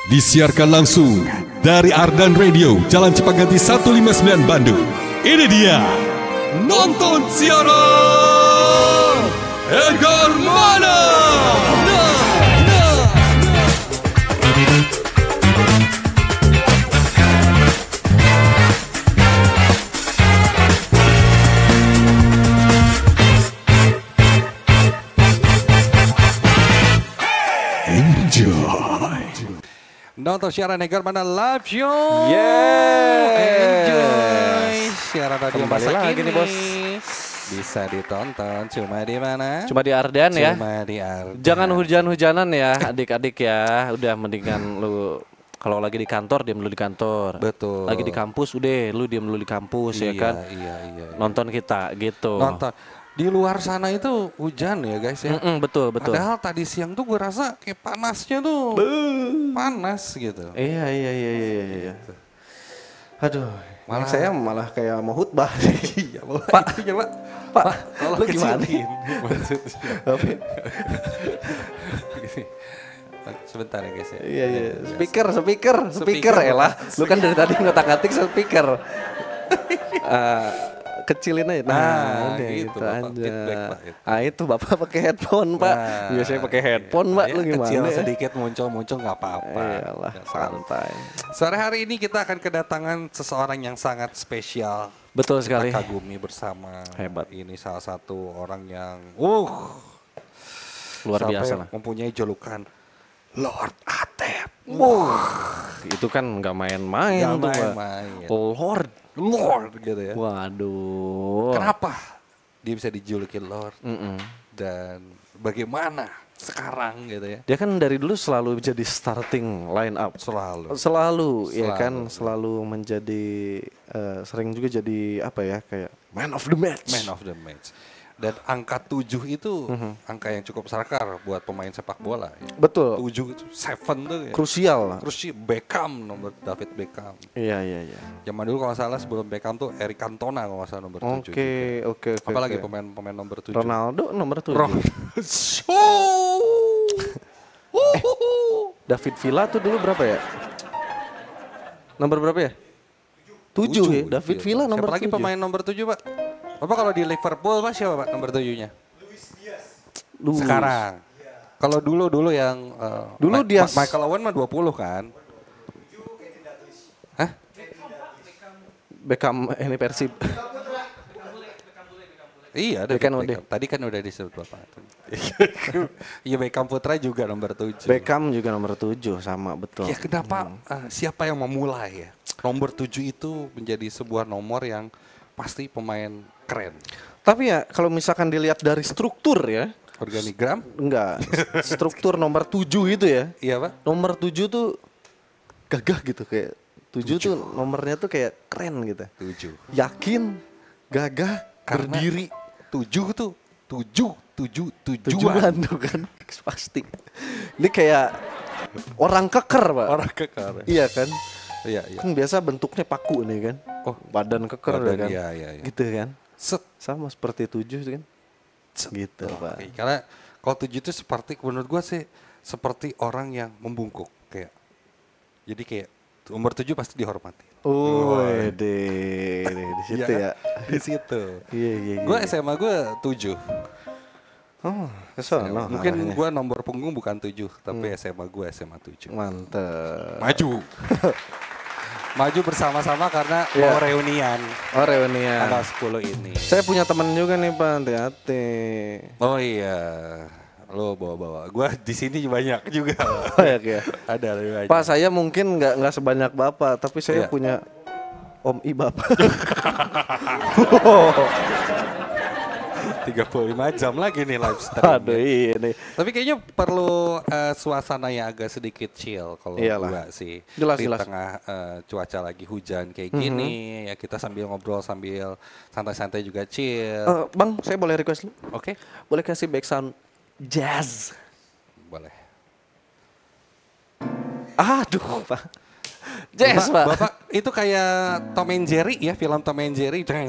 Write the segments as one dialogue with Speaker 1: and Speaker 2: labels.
Speaker 1: Disiarkan langsung dari Ardan Radio, Jalan Cipaganti 159 Bandung. Ini dia, nonton siaran Edgar Mana.
Speaker 2: Nonton siaran Edgar Mana live show.
Speaker 3: Enjoy.
Speaker 2: Siaran radio
Speaker 3: Kembali
Speaker 2: masa
Speaker 3: lagi
Speaker 2: kini
Speaker 3: nih, Bos.
Speaker 2: Bisa ditonton cuma di mana?
Speaker 3: Cuma di Ardan ya.
Speaker 2: Cuma di Ardan.
Speaker 3: Jangan hujan-hujanan ya adik-adik ya. Udah mendingan lu kalau lagi di kantor diam dulu di kantor.
Speaker 2: Betul.
Speaker 3: Lagi di kampus udah lu diam dulu di kampus ya kan.
Speaker 2: Iya.
Speaker 3: Nonton kita gitu.
Speaker 2: Nonton. Di luar sana itu hujan ya guys ya.
Speaker 3: Betul.
Speaker 2: Padahal tadi siang tuh gue rasa kayak panasnya tuh. Panas gitu.
Speaker 3: Iya. Aduh,
Speaker 2: Malah-
Speaker 3: saya malah kayak mau khutbah.
Speaker 2: Iya,
Speaker 3: Pak, Pak, lu gimana?
Speaker 2: Maksudnya. Sebentar ya guys ya.
Speaker 3: Iya. Speaker elah. Lu kan dari tadi ngotak-ngatik speaker. Kecilin aja. Nah, udah
Speaker 2: gitu,
Speaker 3: gitu
Speaker 2: Bapak.
Speaker 3: aja.
Speaker 2: Feedback, Pak, itu.
Speaker 3: Itu Bapak pakai headphone, Pak.
Speaker 2: Nah,
Speaker 3: Biasanya pakai headphone, Pak.
Speaker 2: ya,
Speaker 3: Lu gimana?
Speaker 2: kecil
Speaker 3: ya?
Speaker 2: sedikit muncul nggak apa-apa.
Speaker 3: Iyalah,
Speaker 2: Nggak salah.
Speaker 3: santai.
Speaker 2: Sore hari ini kita akan kedatangan seseorang yang sangat spesial.
Speaker 3: Betul sekali.
Speaker 2: Kita kagumi bersama.
Speaker 3: Hebat.
Speaker 2: Ini salah satu orang yang
Speaker 3: Luar
Speaker 2: sampai
Speaker 3: biasa lah.
Speaker 2: mempunyai julukan Lord Atep.
Speaker 3: Itu kan nggak main-main
Speaker 2: Nggak
Speaker 3: tuh, Pak.
Speaker 2: main-main.
Speaker 3: Lord
Speaker 2: gitu ya.
Speaker 3: Waduh.
Speaker 2: Kenapa dia bisa dijuluki Lord?
Speaker 3: Mm-mm.
Speaker 2: Dan bagaimana sekarang gitu ya?
Speaker 3: Dia kan dari dulu selalu jadi starting line up.
Speaker 2: Selalu.
Speaker 3: Ya kan, selalu menjadi sering juga jadi apa ya, kayak man of the match.
Speaker 2: Man of the match. Dan angka 7 itu angka yang cukup sakral buat pemain sepak bola. Ya.
Speaker 3: Betul.
Speaker 2: 7 itu 7 tuh ya.
Speaker 3: Krusial lah.
Speaker 2: Terus si Beckham, nomor David Beckham.
Speaker 3: Iya.
Speaker 2: Zaman dulu kalau nggak salah sebelum Beckham tuh Eric Cantona kalau nggak salah nomor 7
Speaker 3: Oke.
Speaker 2: Apalagi
Speaker 3: oke.
Speaker 2: pemain nomor 7.
Speaker 3: Ronaldo nomor 7. David Villa tuh dulu berapa ya? Nomor berapa ya? 7 ya. David
Speaker 2: Iya.
Speaker 3: Villa nomor
Speaker 2: Siapa lagi
Speaker 3: 7.
Speaker 2: pemain nomor 7, Pak? Bapak kalau di Liverpool Pak siapa Pak nomor 7-nya?
Speaker 3: Luis.
Speaker 2: Sekarang. Kalau dulu yang
Speaker 3: Dulu dia
Speaker 2: Michael Owen mah 20 kan? Hah?
Speaker 3: Beckham ini Persib.
Speaker 2: Iya, ada
Speaker 3: Beckham
Speaker 2: Beckham. Tadi kan udah disebut Bapak. Iya, Beckham Putra juga nomor 7.
Speaker 3: Beckham juga nomor 7 sama betul.
Speaker 2: Ya kenapa siapa yang memulai ya? Nomor 7 itu menjadi sebuah nomor yang pasti pemain keren.
Speaker 3: Tapi ya kalau misalkan dilihat dari struktur ya,
Speaker 2: Organigram?
Speaker 3: enggak, struktur nomor 7 itu ya.
Speaker 2: Iya, Pak.
Speaker 3: Nomor 7 tuh gagah gitu, kayak 7 tuh nomornya tuh kayak keren gitu.
Speaker 2: 7.
Speaker 3: Yakin, gagah,
Speaker 2: Karena
Speaker 3: berdiri.
Speaker 2: 7 tuh tujuan.
Speaker 3: Tujuan tuh kan pasti. Ini kayak orang keker, Pak.
Speaker 2: Orang kekar.
Speaker 3: Iya kan?
Speaker 2: Iya.
Speaker 3: Kan biasa bentuknya paku nih kan.
Speaker 2: Oh,
Speaker 3: Badan keker
Speaker 2: badan,
Speaker 3: kan.
Speaker 2: iya.
Speaker 3: Gitu kan.
Speaker 2: Set.
Speaker 3: Sama seperti 7 itu kan. Gitu, Pak.
Speaker 2: Oke, karena kalau 7 itu seperti menurut gua sih seperti orang yang membungkuk kayak. Jadi kayak nomor 7 pasti dihormati.
Speaker 3: Oh, di situ
Speaker 2: Iya
Speaker 3: ya.
Speaker 2: kan? Di situ.
Speaker 3: Iya.
Speaker 2: Gua SMA gua 7.
Speaker 3: Oh, kesana.
Speaker 2: Mungkin gua nomor punggung bukan 7, tapi SMA gua SMA 7.
Speaker 3: Mantep.
Speaker 2: Maju. Maju bersama-sama karena
Speaker 3: Iya.
Speaker 2: mau reunian
Speaker 3: Oh, reunian.
Speaker 2: tanggal 10 ini.
Speaker 3: Saya punya teman juga nih, Pak, hati-hati.
Speaker 2: Oh iya. Lo bawa-bawa. Gua di sini banyak juga.
Speaker 3: Banyak ya.
Speaker 2: Ada lebih banyak.
Speaker 3: Pak, saya mungkin nggak sebanyak Bapak, tapi saya
Speaker 2: Iya.
Speaker 3: punya Om I Bapak.
Speaker 2: 35 jam lagi nih live stream.
Speaker 3: Aduh, ini.
Speaker 2: Tapi kayaknya perlu suasana yang agak sedikit chill kalau
Speaker 3: Iyalah.
Speaker 2: gua sih.
Speaker 3: Jelas,
Speaker 2: di
Speaker 3: jelas.
Speaker 2: tengah cuaca lagi hujan kayak gini, ya kita sambil ngobrol sambil santai-santai juga chill.
Speaker 3: Bang, saya boleh request lu?
Speaker 2: Oke,
Speaker 3: Boleh kasih back sound jazz?
Speaker 2: boleh.
Speaker 3: Aduh, Pak. Jazz, Pak.
Speaker 2: Bapak itu kayak Tom and Jerry ya, film Tom and Jerry, teng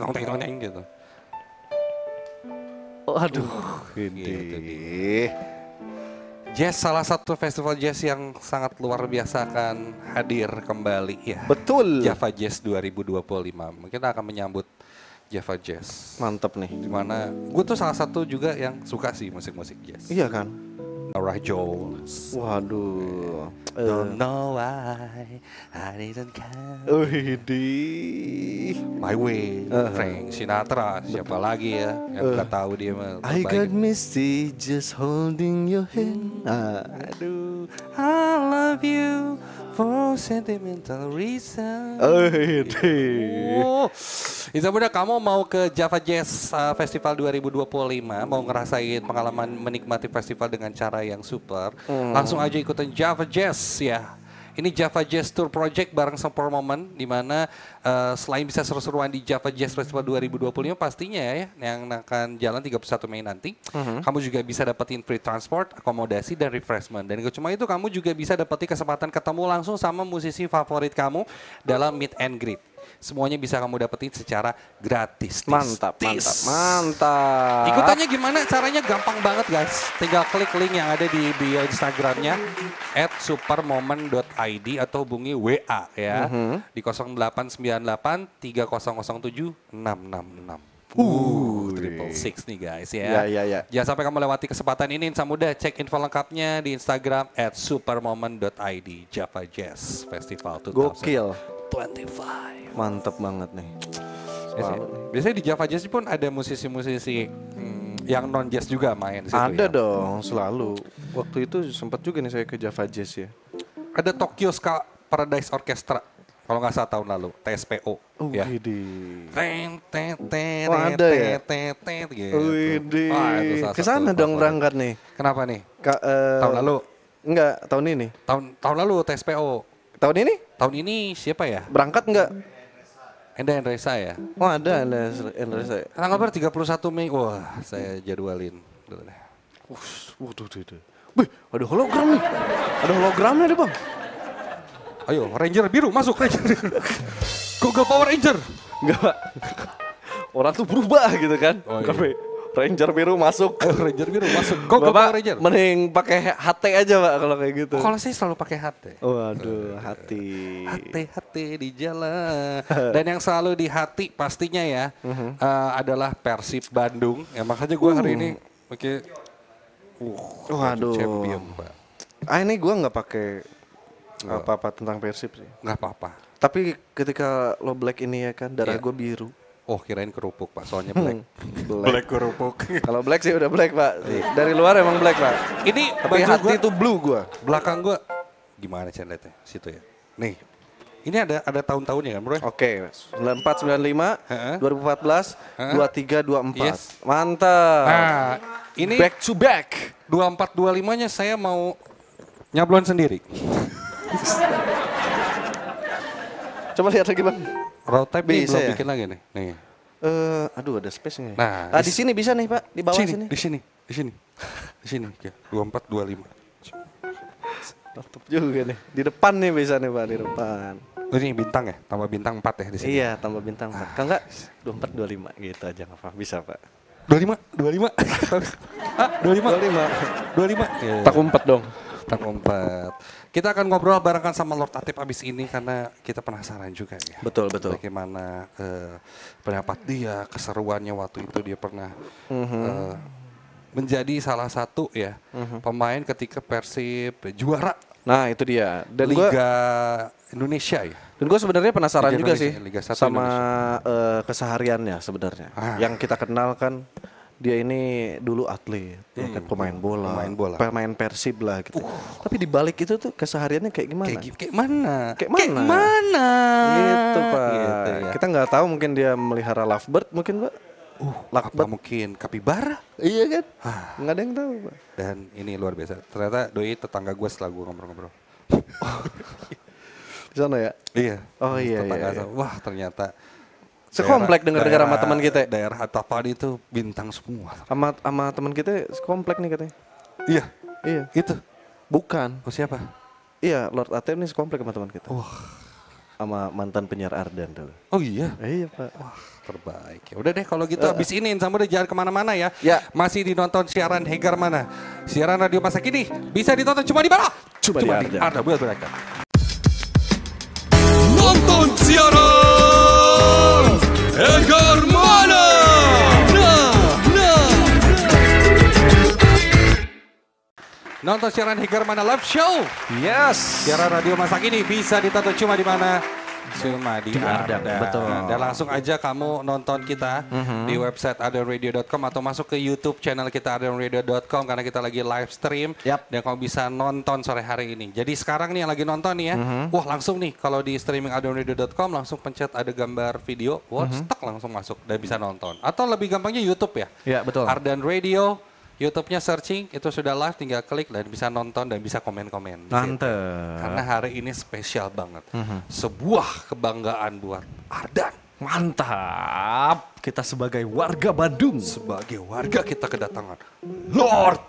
Speaker 2: gitu.
Speaker 3: Oh, aduh,
Speaker 2: Gitu
Speaker 3: ini.
Speaker 2: Jazz salah satu festival jazz yang sangat luar biasa akan hadir kembali ya.
Speaker 4: Betul.
Speaker 2: Java Jazz 2025. Mungkin akan menyambut Java Jazz.
Speaker 4: Mantep nih.
Speaker 2: Dimana gue tuh salah satu juga yang suka sih musik-musik jazz.
Speaker 4: Iya kan?
Speaker 2: Norah Jones.
Speaker 4: Waduh.
Speaker 2: Don't know why I didn't come
Speaker 4: Widih.
Speaker 2: my way. Frank Sinatra. Siapa lagi ya yang nggak tahu dia mah.
Speaker 4: I
Speaker 2: terbaik.
Speaker 4: got misty just holding your hand.
Speaker 2: Aduh, I love you for sentimental reason.
Speaker 4: Widih.
Speaker 2: Oh, Iza Muda, kamu mau ke Java Jazz Festival 2025, mau ngerasain pengalaman menikmati festival dengan cara yang super, langsung aja ikutin Java Jazz ya. Ini Java Jazz Tour Project bareng Super Moment, di mana selain bisa seru-seruan di Java Jazz Festival 2025 pastinya ya, yang akan jalan 31 Mei nanti, kamu juga bisa dapetin free transport, akomodasi, dan refreshment. Dan gak cuma itu, kamu juga bisa dapetin kesempatan ketemu langsung sama musisi favorit kamu dalam meet and greet. Semuanya bisa kamu dapetin secara gratis.
Speaker 4: Mantap, mantap, mantap.
Speaker 2: Ikutannya gimana? Caranya gampang banget guys. Tinggal klik link yang ada di bio Instagramnya @supermoment.id atau hubungi WA ya di 0898 3007 666. Triple six nih guys ya.
Speaker 4: Ya.
Speaker 2: Jangan sampai kamu lewati kesempatan ini. Insan Muda, cek info lengkapnya di Instagram @supermoment.id. Java Jazz Festival 2025.
Speaker 4: Gokil. Mantep banget nih.
Speaker 2: Biasanya di Java Jazz pun ada musisi-musisi yang non jazz juga main di situ.
Speaker 4: Ada
Speaker 2: ya.
Speaker 4: dong, selalu. Waktu itu sempat juga nih saya ke Java Jazz ya.
Speaker 2: Ada Tokyo Ska Paradise Orchestra kalau nggak salah tahun lalu, TSPO. Ya.
Speaker 4: Widih.
Speaker 2: Oh,
Speaker 4: ada ya?
Speaker 2: Gitu.
Speaker 4: Widih.
Speaker 2: Wah, itu salah
Speaker 4: Kesana
Speaker 2: satu
Speaker 4: dong
Speaker 2: favorit.
Speaker 4: berangkat nih.
Speaker 2: Kenapa nih?
Speaker 4: Tahun
Speaker 2: Tahun lalu?
Speaker 4: Enggak, tahun ini.
Speaker 2: Tahun lalu TSPO.
Speaker 4: Tahun ini?
Speaker 2: Tahun ini siapa ya?
Speaker 4: Berangkat enggak?
Speaker 2: Enda Endresa ya?
Speaker 4: Oh ada Indonesia.
Speaker 2: Tanggal berapa? 31 Mei. Wah, saya jadwalin dulu deh.
Speaker 4: Waduh. Wih, ada hologram nih. Ada hologramnya deh bang.
Speaker 2: Ayo, Ranger biru masuk Ranger. Google Power Ranger.
Speaker 4: Enggak pak. Orang tuh berubah gitu kan.
Speaker 2: Oh, iya.
Speaker 4: Tapi Ranger biru masuk.
Speaker 2: Ayo, Ranger biru masuk. Google
Speaker 4: Bapak
Speaker 2: Power Ranger.
Speaker 4: mending pakai HT aja pak kalau kayak gitu.
Speaker 2: Kalau saya selalu pakai HT.
Speaker 4: Waduh, hati.
Speaker 2: Hati-hati di jalan. Dan yang selalu di hati pastinya ya adalah Persib Bandung. Ya makanya gue hari ini pakai
Speaker 4: Waduh.
Speaker 2: champion, Pak.
Speaker 4: Ini gue nggak pakai apa-apa tentang Persib sih.
Speaker 2: Nggak apa-apa.
Speaker 4: Tapi ketika lo black ini ya kan, darah
Speaker 2: Iya.
Speaker 4: gue biru.
Speaker 2: Oh, kirain kerupuk, Pak. Soalnya black.
Speaker 4: Black.
Speaker 2: kerupuk.
Speaker 4: Kalau black sih udah black pak. Dari luar emang black pak.
Speaker 2: Ini
Speaker 4: Tapi
Speaker 2: baju
Speaker 4: hati
Speaker 2: gua,
Speaker 4: itu blue gue.
Speaker 2: belakang gue gimana lihatnya? Situ ya. Nih. Ini ada tahun-tahunnya kan, Bro?
Speaker 4: Oke, 94, 95,
Speaker 2: Heeh.
Speaker 4: 2014, 23, 24.
Speaker 2: Yes.
Speaker 4: Mantap.
Speaker 2: Nah, ini
Speaker 4: Back to back.
Speaker 2: 24 25-nya saya mau nyablon sendiri.
Speaker 4: Coba lihat lagi bang.
Speaker 2: Road type nih
Speaker 4: Bisa
Speaker 2: belum
Speaker 4: ya?
Speaker 2: bikin lagi nih. Nih.
Speaker 4: Aduh ada space-nya.
Speaker 2: Nah,
Speaker 4: di sini bisa nih pak, di bawah sini.
Speaker 2: Di sini. Ya, 24 25.
Speaker 4: Mantap juga nih. Di depan nih bisa nih pak, di depan.
Speaker 2: Oh, ini bintang ya? Tambah bintang 4 ya di sini.
Speaker 4: Iya, tambah bintang pak. Kalau enggak 24, 25 gitu aja nggak apa, bisa pak.
Speaker 2: 25. Ah, 25. 25. Ya.
Speaker 4: Tak umpet dong.
Speaker 2: Tak umpet. Kita akan ngobrol barengan sama Lord Atip abis ini karena kita penasaran juga ya.
Speaker 4: Betul.
Speaker 2: Bagaimana pendapat dia, keseruannya waktu itu dia pernah menjadi salah satu ya pemain ketika Persib juara
Speaker 4: Nah itu dia. Dan
Speaker 2: Liga Indonesia ya.
Speaker 4: Dan gue sebenarnya penasaran
Speaker 2: Liga
Speaker 4: juga
Speaker 2: Indonesia,
Speaker 4: sih
Speaker 2: Liga 1
Speaker 4: sama kesehariannya sebenarnya. Yang kita kenal kan dia ini dulu atlet, ya kan pemain bola, pemain Persib lah gitu. Tapi di balik itu tuh kesehariannya kayak gimana?
Speaker 2: Kayak mana?
Speaker 4: Gitu pak.
Speaker 2: Gitu, ya.
Speaker 4: Kita nggak tahu mungkin dia melihara lovebird mungkin pak.
Speaker 2: Apa mungkin kapibara?
Speaker 4: Iya kan? Nggak ada yang tahu pak.
Speaker 2: Dan ini luar biasa. Ternyata doi tetangga gue setelah gue ngobrol-ngobrol.
Speaker 4: Di sana ya?
Speaker 2: Iya.
Speaker 4: Oh iya.
Speaker 2: Tetangga sama, wah ternyata
Speaker 4: sekomplek dengar-dengar sama teman kita.
Speaker 2: Daerah Hatapani itu bintang semua.
Speaker 4: Sama teman kita sekomplek nih katanya.
Speaker 2: Iya.
Speaker 4: Iya.
Speaker 2: Itu.
Speaker 4: Bukan.
Speaker 2: Oh siapa?
Speaker 4: Iya, Lord Atep nih sekomplek sama teman kita. sama mantan penyiar Ardan dulu.
Speaker 2: Oh iya?
Speaker 4: Iya Pak.
Speaker 2: Wah, terbaik. Ya udah deh kalau gitu habis ini Insan Muda jangan kemana-mana ya.
Speaker 4: Ya.
Speaker 2: Masih dinonton siaran Hegar mana? Siaran radio masa kini bisa ditonton cuma di mana?
Speaker 4: Cuma di Ardan.
Speaker 2: Ardan. Buat mereka.
Speaker 1: Nonton siaran Hegar mana?
Speaker 2: Nonton siaran Hegar mana live show.
Speaker 4: Yes.
Speaker 2: Siaran radio masa kini bisa ditonton cuma di mana? Cuma di Ardan.
Speaker 3: Betul.
Speaker 2: Dan langsung aja kamu nonton kita di website ardanradio.com atau masuk ke YouTube channel kita ardanradio.com karena kita lagi live stream.
Speaker 4: Yap.
Speaker 2: Dan kamu bisa nonton sore hari ini. Jadi sekarang nih yang lagi nonton nih ya. Wah langsung nih kalau di streaming ardanradio.com langsung pencet ada gambar video. Wah stuck langsung masuk dan bisa nonton. Atau lebih gampangnya YouTube ya.
Speaker 4: Ya betul.
Speaker 2: Ardan Radio. YouTube-nya searching, itu sudah live, tinggal klik dan bisa nonton dan bisa komen-komen. di situ.
Speaker 4: Mantep.
Speaker 2: Karena hari ini spesial banget. Sebuah kebanggaan buat Ardan.
Speaker 4: Mantap. Kita sebagai warga Bandung.
Speaker 2: Sebagai warga kita kedatangan
Speaker 1: Lord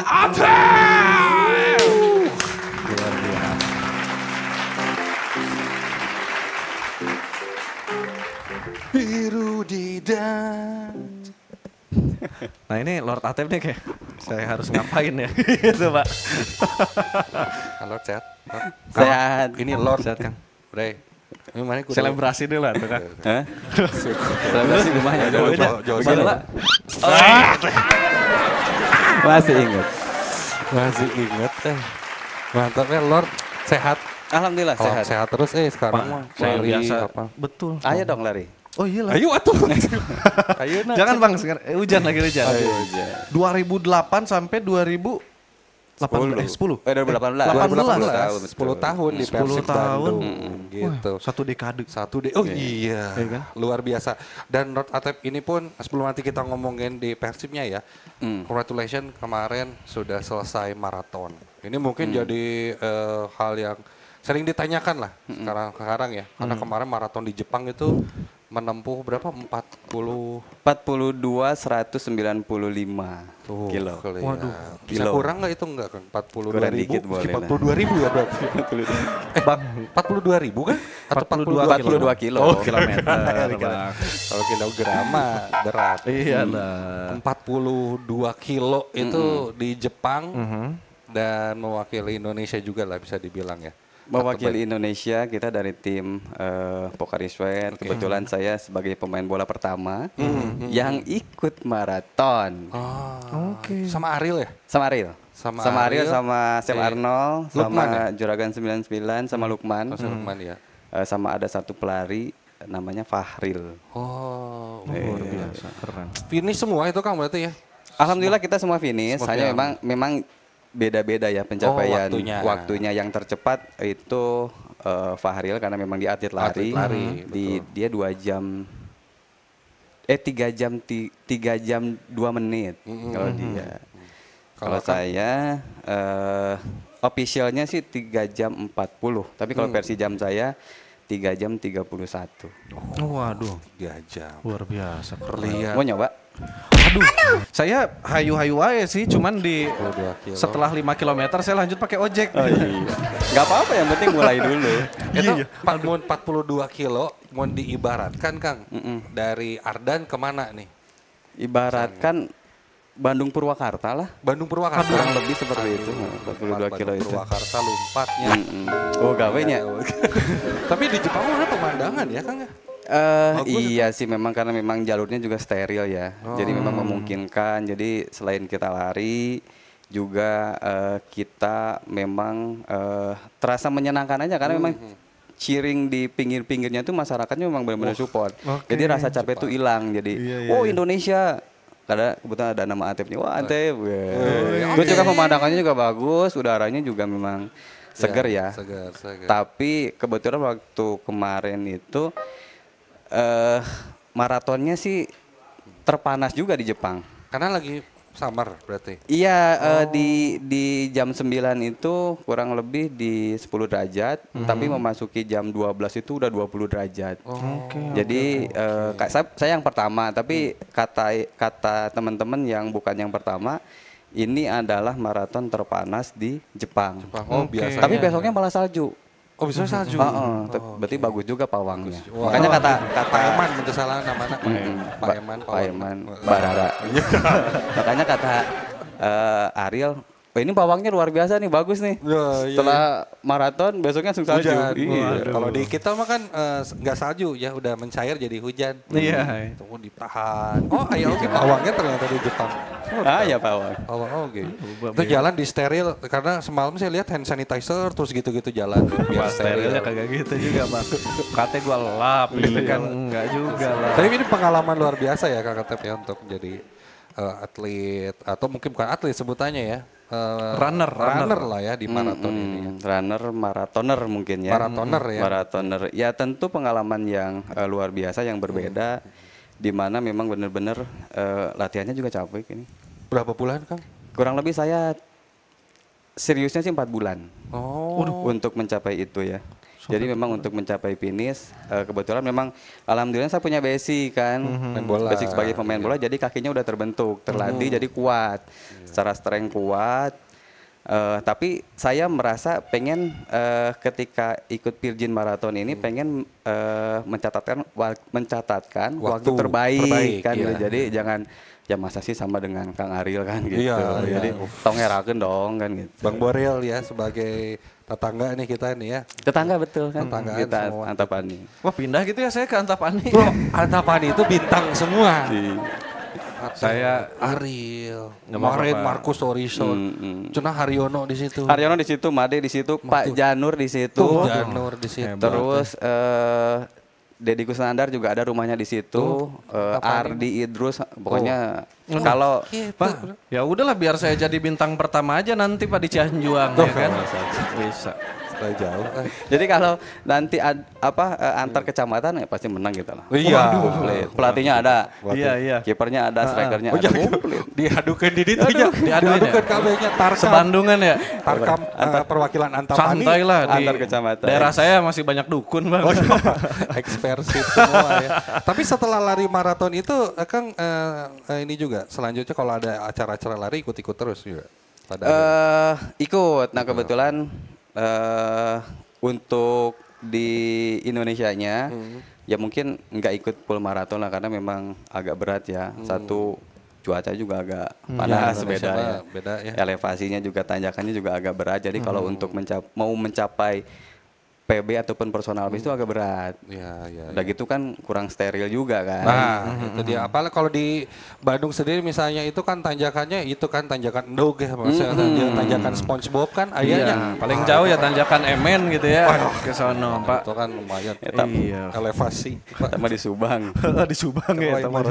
Speaker 1: Atep.
Speaker 4: Luar biasa.
Speaker 2: biru di dan.
Speaker 4: Nah ini Lord Atep nih kayak saya harus ngapain ya gitu Pak.
Speaker 2: Halo, sehat?
Speaker 5: Sehat.
Speaker 2: Ini Lord.
Speaker 4: Sehat Kang.
Speaker 2: Bre. Ini mana kudu-
Speaker 4: Selebrasi dulu tuh Kang.
Speaker 5: Hah? Selebrasi rumahnya.
Speaker 2: Jauh
Speaker 4: Gila.
Speaker 5: Masih ingat.
Speaker 2: Masih inget Mantap ya Lord. Sehat.
Speaker 5: Alhamdulillah
Speaker 2: Kalau
Speaker 5: sehat.
Speaker 2: sehat terus sekarang mah
Speaker 4: Saya
Speaker 2: lari
Speaker 4: biasa.
Speaker 2: apa.
Speaker 4: Betul.
Speaker 5: Ayo dong lari.
Speaker 4: Oh iya lah.
Speaker 2: Ayo atuh. Ayo nah.
Speaker 4: Jangan Bang, sekarang hujan lagi hujan.
Speaker 5: Ayo.
Speaker 4: 2008 sampai 2010. 10.
Speaker 5: 2018.
Speaker 2: 10 tahun di
Speaker 4: 10
Speaker 2: Persib
Speaker 4: tahun.
Speaker 2: Bandung gitu.
Speaker 4: Wah, satu dekade.
Speaker 2: Oh iya,
Speaker 4: Iya kan?
Speaker 2: luar biasa. Dan Lord Atep ini pun sebelum nanti kita ngomongin di Persibnya ya, congratulations kemarin sudah selesai maraton. Ini mungkin jadi hal yang sering ditanyakan lah sekarang ya, karena kemarin maraton di Jepang itu menempuh berapa?
Speaker 5: 42 195 kilo.
Speaker 2: Waduh, bisa
Speaker 5: Kilo.
Speaker 2: kurang nggak itu enggak kan? 42
Speaker 5: Kurang
Speaker 2: ribu,
Speaker 5: dikit boleh lah.
Speaker 2: 42 ribu ya berarti. 42 ribu kan? Atau
Speaker 5: 42 kilo.
Speaker 2: Oh,
Speaker 4: kilometer Bang.
Speaker 2: Kalau kilogram mah berat.
Speaker 4: Iya lah.
Speaker 2: 42 kilo itu di Jepang dan mewakili Indonesia juga lah bisa dibilang ya.
Speaker 5: Mewakili Indonesia, kita dari tim Pocari Sweat. Kebetulan saya sebagai pemain bola pertama yang ikut maraton.
Speaker 2: Oke. Sama Ariel ya?
Speaker 5: Sama Ariel.
Speaker 2: Sama
Speaker 5: Sama
Speaker 2: Ariel,
Speaker 5: Ariel, sama Sam Arnold,
Speaker 2: Lukman
Speaker 5: sama Juragan 99, sama Lukman.
Speaker 2: Lukman ya.
Speaker 5: Sama ada satu pelari namanya Fahril.
Speaker 2: Oh,
Speaker 4: Luar biasa, keren.
Speaker 2: finish semua itu Kang berarti ya?
Speaker 5: Alhamdulillah kita semua finish,
Speaker 2: Semua
Speaker 5: hanya
Speaker 2: finish.
Speaker 5: memang beda-beda ya pencapaian.
Speaker 2: Waktunya.
Speaker 5: Yang tercepat itu Fahril karena memang dia atlet lari.
Speaker 2: Atlet lari,
Speaker 5: Dia 2 jam 3 jam 2 menit kalau dia. Kalau saya officialnya sih 3 jam 40, tapi kalau versi jam saya 3 jam 31.
Speaker 4: Waduh,
Speaker 2: 3 jam.
Speaker 4: luar biasa.
Speaker 2: Lihat.
Speaker 5: Mau nyoba?
Speaker 4: Saya hayu-hayu aja sih, cuman di
Speaker 2: 22 kilo.
Speaker 4: setelah 5 km saya lanjut pakai ojek.
Speaker 5: Oh iya. Gak apa-apa, yang penting mulai dulu.
Speaker 2: Itu 42 kilo mau diibaratkan Kang dari Ardan kemana nih?
Speaker 5: Ibaratkan Bandung Purwakarta lah.
Speaker 2: Bandung Purwakarta.
Speaker 5: Kurang lebih seperti itu. 42 kilo itu.
Speaker 2: Purwakarta lompatnya.
Speaker 5: Oh gawenya.
Speaker 2: Tapi di Jepang ada pemandangan ya Kang ya?
Speaker 5: Iya sih memang karena memang jalurnya juga steril ya. Jadi memang memungkinkan. Jadi selain kita lari juga kita memang terasa menyenangkan aja karena memang cheering di pinggir-pinggirnya tuh masyarakatnya memang benar-benar support. Jadi rasa capek tuh hilang. Jadi Indonesia. Karena kebetulan ada nama Atep nih. Wah Atep. Gue juga pemandangannya juga bagus, udaranya juga memang seger ya.
Speaker 2: Seger.
Speaker 5: Tapi kebetulan waktu kemarin itu maratonnya sih terpanas juga di Jepang.
Speaker 2: Karena lagi summer berarti.
Speaker 5: Iya, di jam 9 itu kurang lebih di 10 derajat, tapi memasuki jam 12 itu udah 20 derajat. Jadi saya yang pertama, tapi kata teman-teman yang bukan yang pertama, ini adalah maraton terpanas di Jepang.
Speaker 2: Oh, biasa.
Speaker 5: Tapi besoknya malah salju.
Speaker 2: Oh, bisa salju.
Speaker 5: Berarti bagus juga pawangnya.
Speaker 2: Wah.
Speaker 5: Makanya kata
Speaker 2: Pak Eman itu salah namanya. Pak Eman,
Speaker 5: Pak Eman, Barara. Makanya kata Ariel, "Oh, ini pawangnya luar biasa nih, bagus nih. Setelah maraton besoknya langsung salju."
Speaker 2: Hujan.
Speaker 5: Iya.
Speaker 2: Kalau di kita mah kan nggak salju ya, udah mencair jadi hujan.
Speaker 3: Iya.
Speaker 2: Tunggu ditahan. Oh, ayo oke pawangnya ternyata di Jepang.
Speaker 5: Ya pawang.
Speaker 2: Pawang oke. Itu jalan di steril karena semalam saya lihat hand sanitizer terus gitu-gitu jalan. Biar
Speaker 3: Sterilnya kagak gitu juga bang. Katanya gua lap gitu kan, enggak juga lah.
Speaker 2: Tapi ini pengalaman luar biasa ya Kak Katep ya untuk jadi atlet atau mungkin bukan atlet sebutannya ya. Runner lah ya di maraton ini.
Speaker 5: Runner, maratoner mungkin ya.
Speaker 2: Maratoner ya.
Speaker 5: Maratoner. Ya tentu pengalaman yang luar biasa, yang berbeda. Di mana memang benar-benar latihannya juga capek ini.
Speaker 2: Berapa bulan Kang?
Speaker 5: Kurang lebih saya seriusnya sih 4 bulan.
Speaker 2: Oh.
Speaker 5: Untuk mencapai itu ya. Jadi memang untuk mencapai finish, kebetulan memang alhamdulillah saya punya basic kan,
Speaker 2: Main bola.
Speaker 5: basic sebagai pemain bola, jadi kakinya udah terbentuk, terlatih, jadi kuat, secara strength kuat. Tapi saya merasa pengen ketika ikut Virgin Marathon ini pengen mencatatkan waktu terbaik kan,
Speaker 2: iya.
Speaker 5: gitu. Jadi jangan ya masa sih sama dengan Kang Ariel kan gitu.
Speaker 2: Iya,
Speaker 5: Jadi tongerakeun dong kan gitu.
Speaker 2: Bang Borel ya sebagai tetangga nih kita nih ya.
Speaker 5: Tetangga betul kan.
Speaker 2: Tetanggaan
Speaker 5: Kita
Speaker 2: semua.
Speaker 5: Antapani.
Speaker 3: Wah pindah gitu ya saya ke Antapani.
Speaker 2: Bro, Antapani itu bintang semua.
Speaker 3: Saya
Speaker 2: Ariel,
Speaker 3: Nggak
Speaker 2: kemarin
Speaker 3: apa-apa.
Speaker 2: Markus Horizon, Cuna Haryono di situ.
Speaker 5: Haryono di situ, Made di situ, Pak Janur di situ.
Speaker 2: Tuh, Janur di situ.
Speaker 5: Terus Deddy Kusnandar juga ada rumahnya di situ. Ardi Idrus, pokoknya kalau
Speaker 3: Pak, ya udahlah biar saya jadi bintang pertama aja nanti Pak di Cianjuang ya kan. Bisa.
Speaker 2: Terlalu jauh.
Speaker 5: jadi kalau nanti antar kecamatan ya pasti menang gitu lah.
Speaker 2: Iya.
Speaker 5: Komplit. Pelatihnya ada,
Speaker 3: Iya.
Speaker 5: kipernya ada, strikernya
Speaker 2: Oh,
Speaker 5: ada.
Speaker 2: jangan.
Speaker 5: Komplit.
Speaker 2: Diadukan di itu aja.
Speaker 3: diaduin
Speaker 2: Diadukan
Speaker 3: ya?
Speaker 2: kabelnya Tarkam.
Speaker 3: Sebandungan ya.
Speaker 2: Tarkam perwakilan Antapani.
Speaker 3: Santai lah di
Speaker 5: Antar kecamatan.
Speaker 3: daerah saya masih banyak dukun bang.
Speaker 2: Oh, iya. Ekspersif semua ya. Tapi setelah lari maraton itu, Kang ini juga selanjutnya kalau ada acara-acara lari ikut-ikut terus juga.
Speaker 5: Ikut. Nah kebetulan untuk di Indonesianya ya mungkin nggak ikut full maraton lah karena memang agak berat ya. Satu cuaca juga agak panas
Speaker 2: Indonesia
Speaker 5: beda ya.
Speaker 2: beda ya.
Speaker 5: Elevasinya juga tanjakannya juga agak berat. Jadi kalau untuk mau mencapai PB ataupun personal base itu agak berat.
Speaker 2: Ya, ya.
Speaker 5: Udah gitu kan kurang steril juga kan.
Speaker 2: Nah, itu dia. Apalagi kalau di Bandung sendiri misalnya itu kan tanjakannya itu kan tanjakan endog ya, maksudnya tanjakan SpongeBob kan ayahnya.
Speaker 3: Paling jauh ya tanjakan Emen gitu ya. Ke sono Pak.
Speaker 2: Itu kan lumayan
Speaker 3: Iya.
Speaker 2: elevasi.
Speaker 5: Sama di Subang.
Speaker 3: Di Subang ya teman.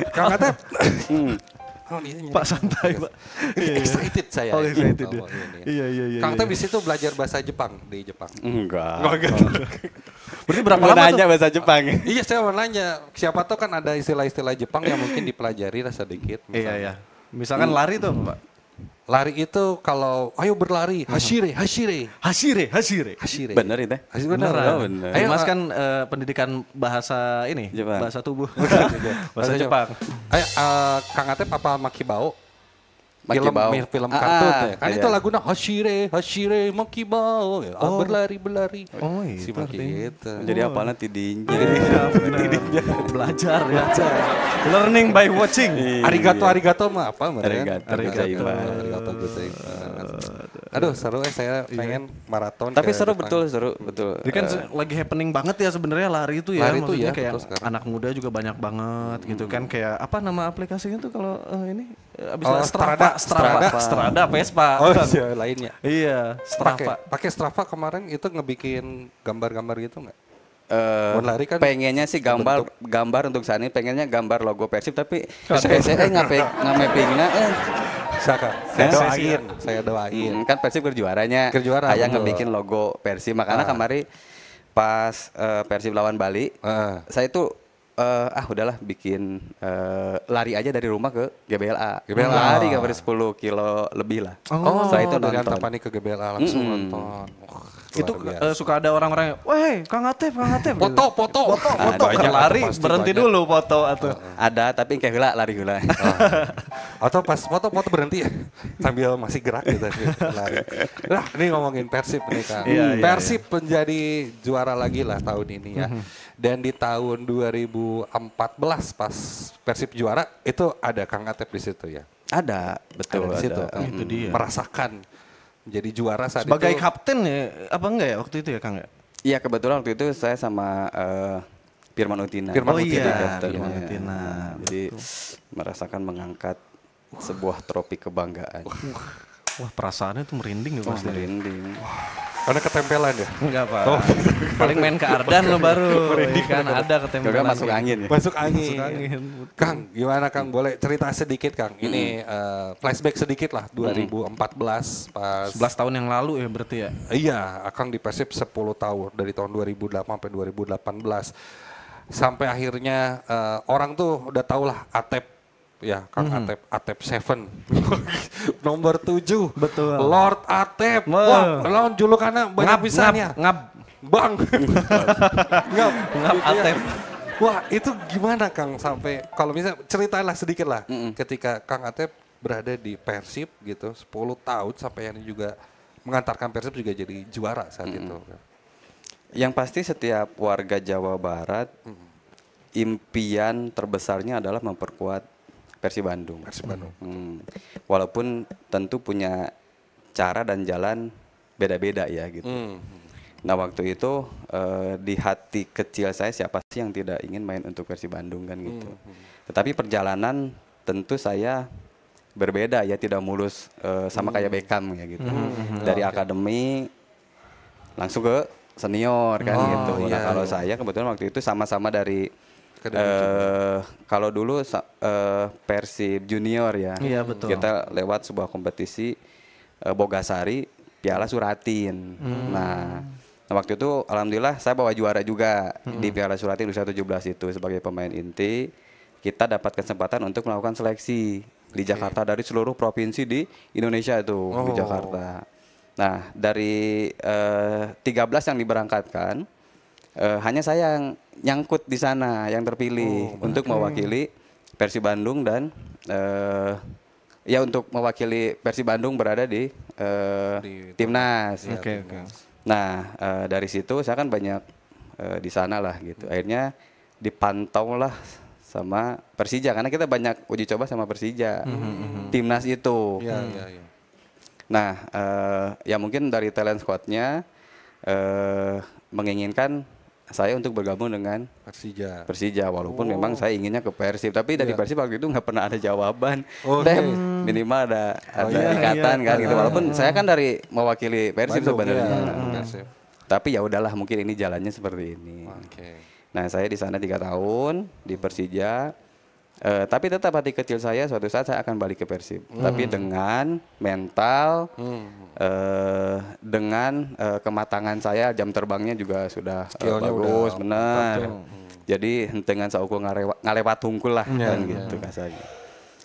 Speaker 2: Kang Atep. Oh, iya,
Speaker 3: Pak santai Pak.
Speaker 2: Ini excited saya.
Speaker 3: Oh, excited ya.
Speaker 2: Ini.
Speaker 3: Iya.
Speaker 2: Kang Atep di situ belajar bahasa Jepang di Jepang.
Speaker 5: Enggak.
Speaker 3: Berarti berapa
Speaker 5: Mau
Speaker 3: lama
Speaker 5: nanya
Speaker 3: tuh?
Speaker 5: bahasa Jepang.
Speaker 2: Iya, saya mau nanya. Siapa tahu kan ada istilah-istilah Jepang yang mungkin dipelajari lah sedikit.
Speaker 3: Iya. Misalkan lari tuh Pak.
Speaker 2: Lari itu kalau ayo berlari, hashire.
Speaker 5: Bener itu.
Speaker 2: Hashire bener.
Speaker 3: Beneran.
Speaker 5: bener.
Speaker 2: Ayo,
Speaker 3: Mas kan pendidikan bahasa ini,
Speaker 5: Jepang.
Speaker 3: bahasa tubuh. bahasa Jepang.
Speaker 2: Ayo, Kang Atep apa Makibao?
Speaker 5: Makibao.
Speaker 2: Film kartun ya. Kan
Speaker 5: iya.
Speaker 2: itu lagunya Hashire Makibao. Berlari.
Speaker 3: Oh,
Speaker 2: Si
Speaker 3: itu
Speaker 2: Maki
Speaker 3: artinya.
Speaker 2: itu.
Speaker 5: Jadi apalnya tidingnya.
Speaker 3: Belajar ya. Learning by watching.
Speaker 2: Arigato mah apa?
Speaker 5: Arigato
Speaker 2: gozaimasu. Aduh, seru saya pengen maraton.
Speaker 5: Tapi
Speaker 2: ke
Speaker 5: seru
Speaker 2: Jepang.
Speaker 5: betul.
Speaker 3: Ini kan lagi happening banget ya sebenarnya lari itu ya.
Speaker 2: Lari itu
Speaker 3: Maksudnya
Speaker 2: ya,
Speaker 3: kayak
Speaker 2: betul sekarang.
Speaker 3: anak muda juga banyak banget gitu kan. Kayak apa nama aplikasinya tuh kalau ini? Abis
Speaker 2: Oh,
Speaker 3: Strada Vespa.
Speaker 2: Oh, iya, lainnya.
Speaker 3: Iya, Strava.
Speaker 2: Pakai Strava kemarin itu ngebikin gambar-gambar gitu nggak?
Speaker 5: Eh,
Speaker 2: Mau lari kan
Speaker 5: pengennya sih gambar untuk saat ini pengennya gambar logo Persib tapi saya ngapengnya
Speaker 2: saya doain.
Speaker 5: kan Persib berjuaranya.
Speaker 2: Berjuara,
Speaker 5: Ayah
Speaker 2: betul.
Speaker 5: ngebikin logo Persib makanya kemarin pas Persib lawan Bali saya itu udahlah bikin lari aja dari rumah ke GBLA. Lari kemarin 10 kilo lebih lah.
Speaker 2: Oh,
Speaker 5: setelah itu
Speaker 2: dari
Speaker 5: nonton.
Speaker 2: Antapani ke GBLA langsung nonton.
Speaker 4: Itu
Speaker 2: biasa.
Speaker 4: suka ada orang-orang yang, "Weh, Kang Atep."
Speaker 2: Foto.
Speaker 4: Foto
Speaker 5: Banyak,
Speaker 4: lari,
Speaker 2: pasti
Speaker 4: berhenti
Speaker 2: banyak.
Speaker 4: dulu foto atau.
Speaker 5: Ada tapi kayak heula lari heula.
Speaker 2: Atau pas foto berhenti ya sambil masih gerak gitu lari. Nah, ini ngomongin Persib nih Kang.
Speaker 4: Iya,
Speaker 2: Persib menjadi juara lagi lah tahun ini ya. Dan di tahun 2014 pas Persib juara itu ada Kang Atep di situ ya.
Speaker 5: Ada, betul.
Speaker 2: Ada di situ.
Speaker 5: ada.
Speaker 4: Itu dia.
Speaker 2: Merasakan jadi juara saat
Speaker 4: Sebagai
Speaker 2: itu.
Speaker 4: kapten ya, apa enggak ya waktu itu ya Kang ya?
Speaker 5: Iya, kebetulan waktu itu saya sama Firman Utina.
Speaker 2: Firman
Speaker 5: Jadi
Speaker 2: Utina.
Speaker 5: kapten,
Speaker 4: Firman
Speaker 5: ya.
Speaker 4: Utina,
Speaker 5: Jadi merasakan mengangkat sebuah trofi kebanggaan.
Speaker 4: Wah, perasaannya tuh merinding ya
Speaker 5: Wah,
Speaker 4: pasti.
Speaker 5: merinding.
Speaker 2: Karena ketempelan ya.
Speaker 4: Enggak, Pak. Paling main ke Ardan lo baru. Kan ada ketempelan.
Speaker 5: Gagal masuk angin ya.
Speaker 2: Masuk angin.
Speaker 4: Masuk angin.
Speaker 2: Kang, gimana Kang? Boleh cerita sedikit Kang? Ini flashback sedikit lah 2014 pas
Speaker 4: 11 tahun yang lalu ya berarti ya.
Speaker 2: Iya, Akang di Persib 10 tahun dari tahun 2008 sampai 2018. Sampai akhirnya orang tuh udah tau lah Atep ya, Kang Atep 7. Nomor 7.
Speaker 4: Betul.
Speaker 2: Lord Atep. Wah, lawan julukannya banyak pisannya.
Speaker 4: Ngap.
Speaker 2: Bang. Ngap.
Speaker 4: Ngap Atep.
Speaker 2: Wah, itu gimana Kang sampai kalau misalnya ceritainlah sedikit lah ketika Kang Atep berada di Persib gitu 10 tahun sampai yang juga mengantarkan Persib juga jadi juara saat itu.
Speaker 5: Yang pasti setiap warga Jawa Barat impian terbesarnya adalah memperkuat Persib Bandung. Walaupun tentu punya cara dan jalan beda-beda ya gitu. Nah waktu itu di hati kecil saya siapa sih yang tidak ingin main untuk Persib Bandung kan gitu. Tetapi perjalanan tentu saya berbeda ya, tidak mulus sama kayak Beckham ya gitu. Dari akademi langsung ke senior kan gitu. Nah kalau saya kebetulan waktu itu sama-sama dari kalau dulu Persib Junior ya.
Speaker 4: Iya, betul.
Speaker 5: Kita lewat sebuah kompetisi Bogasari Piala Suratin. Nah, waktu itu alhamdulillah saya bawa juara juga di Piala Suratin usia 17 itu sebagai pemain inti. Kita dapat kesempatan untuk melakukan seleksi di Jakarta dari seluruh provinsi di Indonesia itu di Jakarta. Nah, dari 13 yang diberangkatkan hanya saya yang nyangkut di sana, yang terpilih untuk mewakili Persib Bandung dan ya untuk mewakili Persib Bandung berada di timnas.
Speaker 4: Oke.
Speaker 5: Nah dari situ saya kan banyak di sana lah gitu. Akhirnya dipantau lah sama Persija karena kita banyak uji coba sama Persija timnas itu.
Speaker 2: Iya.
Speaker 5: Nah ya mungkin dari talent squadnya menginginkan saya untuk bergabung dengan Persija walaupun memang saya inginnya ke Persib tapi dari Persib waktu itu nggak pernah ada jawaban. Minimal ada ikatan kan gitu walaupun saya kan dari mewakili Persib sebenarnya. Tapi ya udahlah mungkin ini jalannya seperti ini. Nah saya di sana 3 tahun di Persija. Tapi tetap hati kecil saya suatu saat saya akan balik ke Persib. Tapi dengan mental, dengan kematangan saya, jam terbangnya juga sudah bagus, benar. Jadi dengan sauku ngalewat hungkul lah kan gitu kasarnya.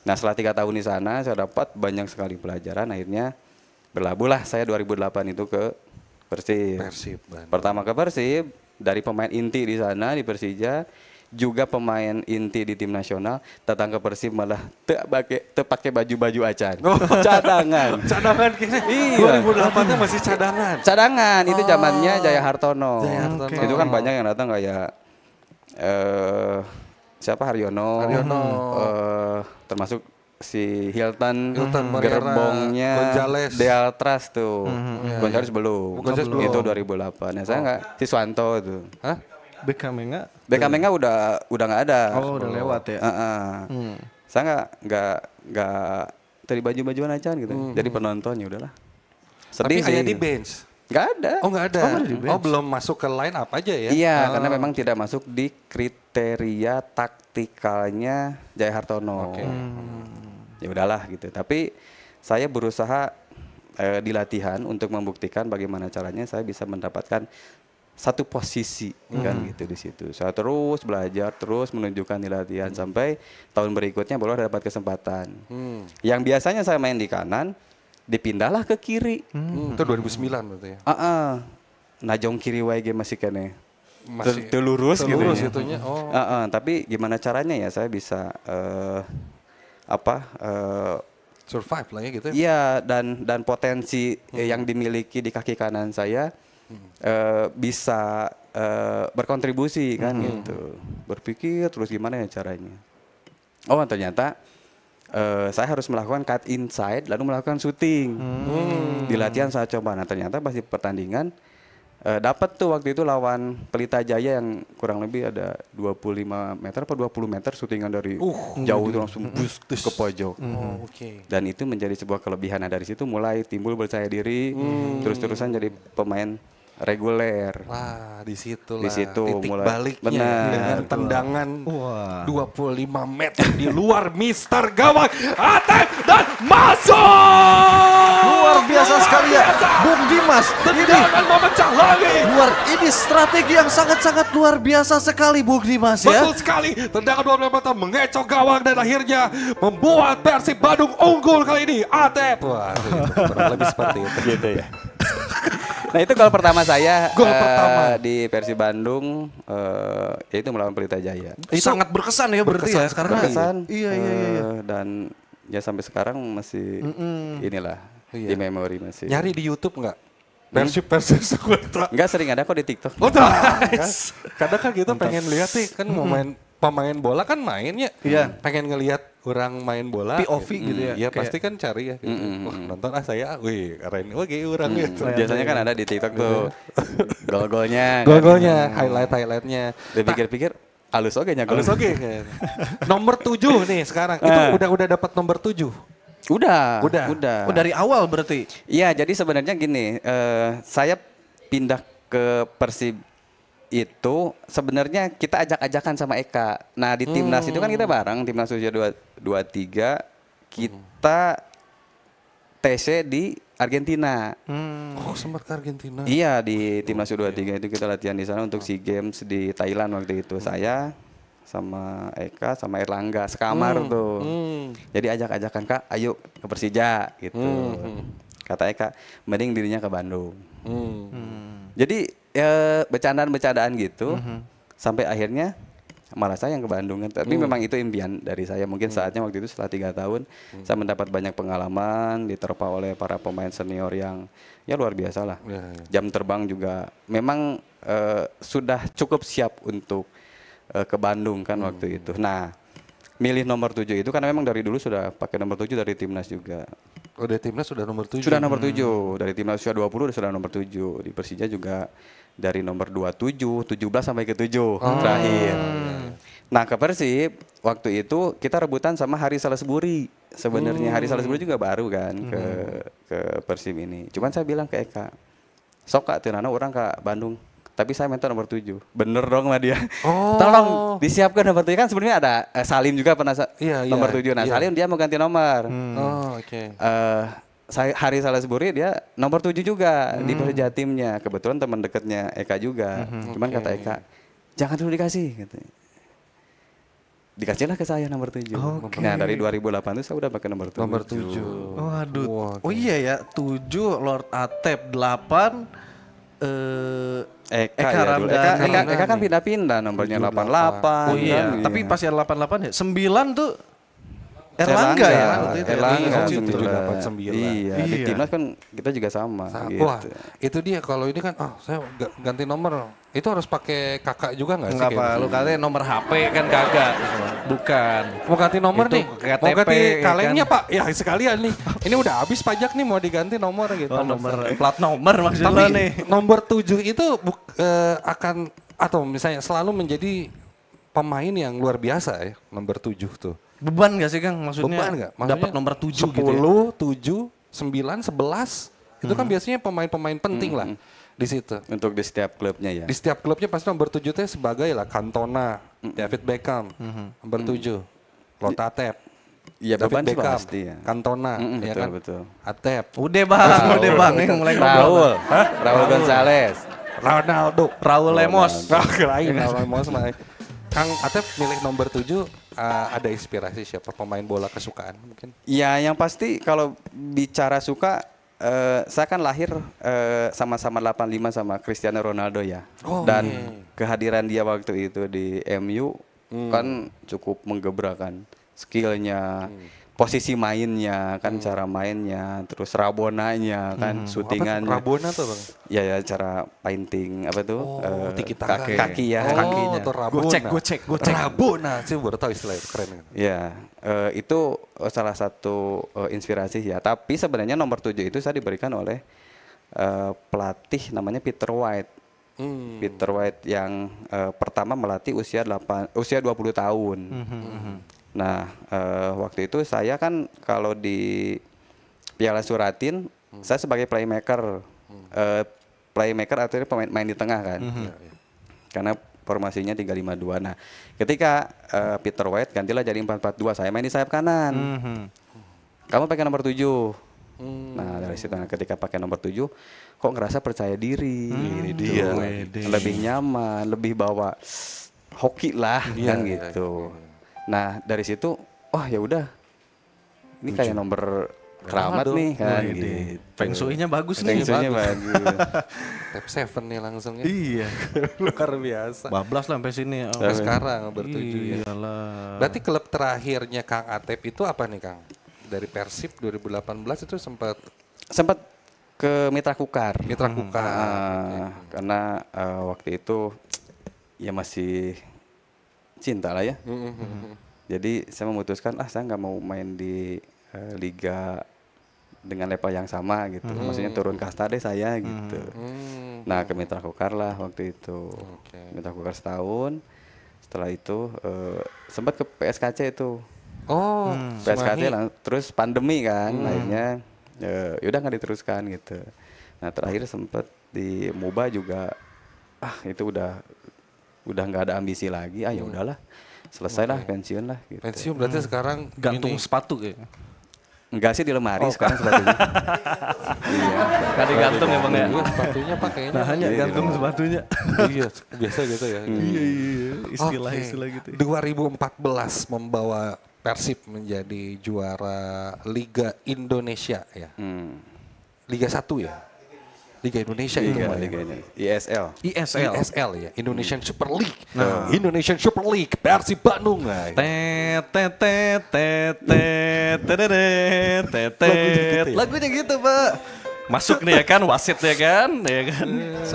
Speaker 5: Nah setelah 3 tahun di sana saya dapat banyak sekali pelajaran. Akhirnya berlabuhlah saya 2008 itu ke Persib. Pertama ke Persib dari pemain inti di sana di Persija. Juga pemain inti di tim nasional datang ke Persib malah pakai baju-baju acan. Cadangan
Speaker 2: Kira.
Speaker 5: Iya.
Speaker 2: 2008-nya masih cadangan.
Speaker 5: Itu zamannya Jaya Hartono. Itu kan banyak yang datang kayak siapa Haryono. Termasuk si Hilton gerbongnya Dealtras tuh. Gonzales belum. Itu 2008. Nah, saya enggak Siswanto tuh. Hah?
Speaker 4: Beckham
Speaker 5: udah nggak ada.
Speaker 4: Oh, udah lewat ya.
Speaker 5: Saya nggak tadi baju-bajuan aja gitu. Jadi penontonnya udahlah.
Speaker 2: Tapi
Speaker 5: Sedih sih.
Speaker 2: hanya di bench.
Speaker 5: Nggak ada.
Speaker 2: Oh nggak ada. Belum masuk ke line up aja ya?
Speaker 5: Iya, karena memang tidak masuk di kriteria taktikalnya Jaya Hartono. Ya udahlah gitu. Tapi saya berusaha di latihan untuk membuktikan bagaimana caranya saya bisa mendapatkan satu posisi kan gitu di situ. Saya terus belajar, terus menunjukkan di latihan sampai tahun berikutnya baru dapat kesempatan. Yang biasanya saya main di kanan, dipindahlah ke kiri.
Speaker 2: Itu 2009 berarti ya?
Speaker 5: najong kiri wae ge masih kene.
Speaker 2: Masih
Speaker 5: Telurus gitu.
Speaker 2: telurus
Speaker 5: ya.
Speaker 2: itunya. Oh.
Speaker 5: Tapi gimana caranya ya saya bisa
Speaker 2: Survive lah ya gitu ya.
Speaker 5: iya dan potensi yang dimiliki di kaki kanan saya bisa berkontribusi kan gitu. Berpikir terus gimana ya caranya. Oh ternyata saya harus melakukan cut inside lalu melakukan shooting. Di latihan saya coba. Nah ternyata pas di pertandingan dapat tuh waktu itu lawan Pelita Jaya yang kurang lebih ada 25 meter atau 20 meter shootingan dari jauh itu langsung bus ke pojok.
Speaker 2: Oh, oke.
Speaker 5: Dan itu menjadi sebuah kelebihan. Nah dari situ mulai timbul percaya diri, terus-terusan jadi pemain reguler.
Speaker 2: Wah, di situ
Speaker 5: Di situ
Speaker 2: titik
Speaker 5: mulai.
Speaker 2: baliknya
Speaker 5: Benar.
Speaker 2: dengan tendangan
Speaker 4: Wah.
Speaker 2: 25 meter di luar Mister Gawang Atep dan masuk.
Speaker 4: Luar biasa sekali ya, Bung Dimas. Ini
Speaker 2: Tendangan memecah lagi.
Speaker 4: ini strategi yang sangat-sangat luar biasa sekali, Bung Dimas ya.
Speaker 2: Betul sekali, tendangan 25 meter mengecoh gawang dan akhirnya membuat Persib Bandung unggul kali ini. Atep. Wah, itu kurang lebih seperti itu.
Speaker 5: Gitu ya. Nah itu gol pertama saya
Speaker 2: Gol pertama.
Speaker 5: di Persib Bandung, yaitu melawan Pelita Jaya.
Speaker 4: Sangat berkesan ya berarti ya karena
Speaker 5: Berkesan.
Speaker 4: Iya.
Speaker 5: Dan ya sampai sekarang masih inilah di memori masih.
Speaker 2: Nyari di YouTube nggak? Persib Sumatera.
Speaker 5: Enggak sering ada kok di TikTok.
Speaker 2: Oh, nice. Kadang kan kita pengen lihat nih, kan mau main pemain bola kan mainnya.
Speaker 4: Iya.
Speaker 2: Pengen ngelihat orang main bola.
Speaker 4: POV gitu ya,
Speaker 2: Iya
Speaker 4: kayak-
Speaker 2: pasti kan cari ya. Gitu. Wah, nonton saya, wih keren. Wah kayak orang gitu.
Speaker 5: Biasanya kan ada di TikTok tuh gol-golnya.
Speaker 2: Gol-golnya, highlight-highlightnya.
Speaker 5: Dipikir-pikir halus oke nya
Speaker 2: Halus oke. Kan. Nomor 7 nih sekarang. Itu udah dapat nomor 7.
Speaker 5: Udah.
Speaker 4: Oh, dari awal berarti.
Speaker 5: Iya, jadi sebenarnya gini, saya pindah ke Persib itu sebenarnya kita ajak-ajakan sama Eka. Nah di timnas itu kan kita bareng, timnas usia 23 kita TC di Argentina.
Speaker 2: Oh sempat ke Argentina.
Speaker 5: Iya di timnas U23 itu kita latihan di sana untuk SEA Games di Thailand waktu itu. Saya sama Eka sama Erlangga sekamar tuh. Jadi ajak-ajakan Kak, ayo ke Persija gitu. Kata Eka, mending dirinya ke Bandung. Jadi bercandaan-bercandaan gitu sampai akhirnya malah saya yang ke Bandung kan. Tapi memang itu impian dari saya. Mungkin saatnya waktu itu setelah 3 tahun saya mendapat banyak pengalaman, diterpa oleh para pemain senior yang ya luar biasa lah. Jam terbang juga memang sudah cukup siap untuk ke Bandung kan waktu itu. Nah, milih nomor 7 itu karena memang dari dulu sudah pakai nomor 7 dari timnas juga.
Speaker 2: Oh dari timnas sudah nomor 7.
Speaker 5: Sudah nomor 7, dari timnas usia 20 sudah nomor 7. Di Persija juga dari nomor 27, 17 sampai ke 7 terakhir. Nah ke Persib, waktu itu kita rebutan sama Haris Salesbury. Sebenarnya Haris Salesbury juga baru kan ke Persib ini. Cuman saya bilang ke Eka, sok Kak Tirana orang ke Bandung. Tapi saya minta nomor 7. Bener dong sama dia. Tolong disiapkan nomor 7. Kan sebenarnya ada Salim juga pernah nomor 7. Nah Salim dia mau ganti nomor.
Speaker 2: Oh oke.
Speaker 5: Saya Hari Salesbury dia nomor 7 juga di Persija timnya. Kebetulan teman dekatnya Eka juga. Cuman kata Eka, jangan dulu dikasih katanya. Dikasihlah ke saya nomor 7. Nah dari 2008 itu saya udah pakai nomor 7.
Speaker 2: Nomor 7.
Speaker 4: Waduh.
Speaker 2: Wah,
Speaker 4: Oh iya ya, 7 Lord Atep, 8
Speaker 5: Eka,
Speaker 4: Eka
Speaker 5: ya, dulu.
Speaker 4: Ramdhani.
Speaker 5: Eka kan pindah-pindah nomornya 88.
Speaker 4: Oh iya,
Speaker 5: kan,
Speaker 4: tapi pas yang 88 ya, 9 tuh Erlangga ya waktu itu.
Speaker 5: Erlangga,
Speaker 2: Iya,
Speaker 5: 789. Iya, di
Speaker 4: Iya.
Speaker 5: timnas kan kita juga sama. Gitu.
Speaker 2: Wah itu dia kalau ini kan, saya ganti nomor. Itu harus pakai kakak juga nggak sih?
Speaker 4: Enggak apa, lu katanya nomor HP kan kagak. Bukan.
Speaker 2: Mau ganti nomor
Speaker 4: Itu
Speaker 2: nih,
Speaker 4: KTP,
Speaker 2: mau ganti
Speaker 4: ya
Speaker 2: kalengnya
Speaker 4: kan?
Speaker 2: Pak. Ya sekalian nih, ini udah habis pajak nih mau diganti nomor gitu.
Speaker 4: Oh, nomor plat nomor maksud
Speaker 2: Tapi
Speaker 4: lo nih.
Speaker 2: nomor 7 itu akan atau misalnya selalu menjadi pemain yang luar biasa ya, nomor 7 tuh.
Speaker 4: Beban gak sih Kang maksudnya?
Speaker 2: Beban nggak?
Speaker 4: Dapat nomor 7
Speaker 2: 10,
Speaker 4: gitu ya.
Speaker 2: 7, 9, 11 itu kan biasanya pemain-pemain penting lah di situ.
Speaker 5: Untuk di setiap klubnya ya.
Speaker 2: Di setiap klubnya pasti nomor 7 itu sebagai lah Cantona, David Beckham, nomor 7, Lord Atep,
Speaker 5: Iya
Speaker 2: David
Speaker 5: beban sih
Speaker 2: Beckham,
Speaker 5: pasti ya.
Speaker 2: Cantona, ya
Speaker 5: Betul,
Speaker 2: kan?
Speaker 5: betul.
Speaker 2: Atep,
Speaker 4: Udah bang, ini mulai ngobrol.
Speaker 5: Raul Gonzalez.
Speaker 2: Ronaldo,
Speaker 4: Raul Lemos.
Speaker 2: lain Raul Lemos lah. Kang Atep milih nomor 7 ada inspirasi siapa pemain bola kesukaan mungkin?
Speaker 5: Ya yang pasti kalau bicara suka saya kan lahir sama-sama 85 sama Cristiano Ronaldo ya. Dan kehadiran dia waktu itu di MU kan cukup menggebrakan. Skillnya, posisi mainnya, kan cara mainnya, terus rabonanya, kan syutingannya.
Speaker 2: Rabona tuh bang?
Speaker 5: Ya cara painting apa tuh?
Speaker 2: Tiki taka.
Speaker 5: Kaki ya.
Speaker 2: Kakinya. Tuh Rabona.
Speaker 3: Gocek.
Speaker 2: Rabona sih baru tahu istilah itu keren.
Speaker 5: Ya, itu salah satu inspirasi ya. Tapi sebenarnya nomor 7 itu saya diberikan oleh pelatih namanya Peter White. Peter White yang pertama melatih usia 20 tahun. Nah, waktu itu saya kan kalau di Piala Suratin, saya sebagai playmaker. Playmaker artinya pemain main di tengah kan. Karena formasinya 3-5-2. Nah, ketika Peter White gantilah jadi 4-4-2, saya main di sayap kanan. Kamu pakai nomor 7. Nah, dari situ ketika pakai nomor 7, kok ngerasa percaya diri. Dia lebih nyaman, lebih bawa hoki lah kan gitu. Nah, dari situ ya udah. Ini kayak nomor keramat nih kan gitu.
Speaker 4: Feng Shui-nya bagus nih.
Speaker 5: Feng Shui-nya bagus.
Speaker 2: Tap 7 nih langsung ya.
Speaker 4: Iya.
Speaker 2: Luar biasa.
Speaker 4: Bablas lah sampai sini.
Speaker 2: Sampai sekarang bertujuh ya.
Speaker 4: Iyalah.
Speaker 2: Berarti klub terakhirnya Kang Atep itu apa nih Kang? Dari Persib 2018 itu sempat
Speaker 5: ke Mitra Kukar.
Speaker 2: Mitra Kukar.
Speaker 5: Karena waktu itu ya masih cinta lah ya. Jadi saya memutuskan saya nggak mau main di liga dengan level yang sama gitu. Maksudnya turun kasta deh saya gitu. Nah ke Mitra Kukar lah waktu itu. Mitra Kukar setahun. Setelah itu sempat ke PSKC itu. PSKC lah. Terus pandemi kan, akhirnya yaudah nggak diteruskan gitu. Nah terakhir sempat di MUBA juga. Itu udah nggak ada ambisi lagi. Ya udahlah, selesai lah, pensiun lah. Gitu.
Speaker 2: Pensiun berarti sekarang
Speaker 4: gantung sepatu kayaknya.
Speaker 5: Enggak sih di lemari sekarang sepatunya. Iya.
Speaker 3: Kan digantung ya bang ya.
Speaker 2: Sepatunya pakainya.
Speaker 4: Nah hanya gantung sepatunya.
Speaker 2: Iya, biasa gitu ya.
Speaker 4: Iya. Istilah gitu.
Speaker 2: 2014 membawa Persib menjadi juara Liga Indonesia ya. Liga 1 ya. Liga Indonesia itu
Speaker 5: Liga ISL.
Speaker 2: ISL ya, Indonesian Super League. Indonesian Super League Persib Bandung.
Speaker 3: Lagunya gitu Pak. Masuk nih ya kan, wasit ya kan.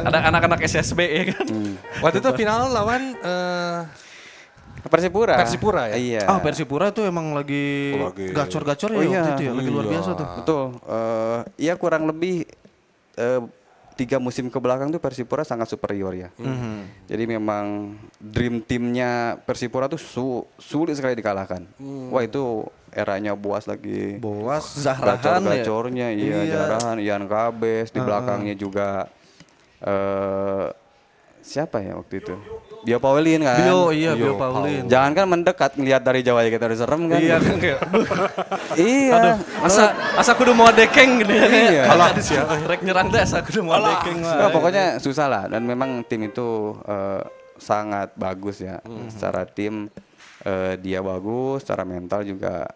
Speaker 3: Ada anak-anak SSB ya kan.
Speaker 2: Waktu itu final lawan
Speaker 5: Persipura ya.
Speaker 4: Iya. Persipura itu emang lagi gacor-gacor ya waktu itu ya, lagi luar biasa tuh.
Speaker 5: Betul. Iya kurang lebih 3 musim ke belakang tuh Persipura sangat superior ya. Jadi memang dream timnya Persipura tuh sulit sekali dikalahkan. Wah itu eranya Boas lagi.
Speaker 4: Zahrahan
Speaker 5: gacor-gacornya, Zahrahan, Ian Kabes, di belakangnya juga siapa ya waktu itu? Bio Paulin kan?
Speaker 4: Bio Paulin.
Speaker 5: Jangan kan mendekat ngelihat dari jauh aja kita udah serem kan?
Speaker 3: Iya kan kayak.
Speaker 5: Iya.
Speaker 3: Asa kudu mau dekeng gitu ya.
Speaker 5: Iya.
Speaker 3: Kalau rek nyerang teh asa kudu mau dekeng.
Speaker 5: Pokoknya susah lah dan memang tim itu sangat bagus ya. Secara tim dia bagus, secara mental juga